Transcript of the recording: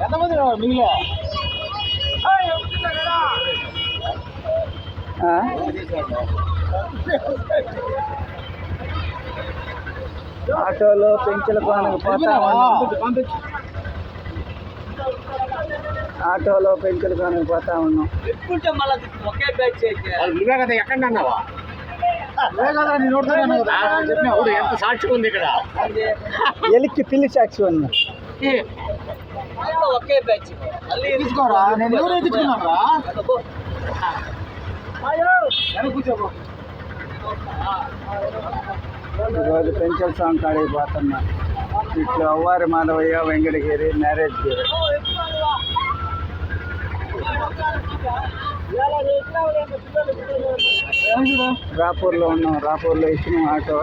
ఎంతమంది మిగిలే ఆటోలో పెంచుల కోనకు పోతా ఆటోలో పెంచుల కోనకు పోతా ఉన్నాం. నువ్వే కదా ఎక్కడ అన్నావా? ఎంత సాక్షి ఉంది ఇక్కడ. ఎలిక్కి పిల్లి సాక్షి ఉన్నా. ఒకే బ్యాచ్ తీసుకోరా, నేను ఎవరు ఎత్తుకున్నారా? ఈరోజు పెంచల స్వామి కాడికి పోతున్నా. ఇట్లా అవ్వారి మాధవయ్య వెంకటగిరి మ్యారేజ్ గిరి. రాపూర్లో ఉన్నాం. రాపూర్లో ఇచ్చిన ఆటో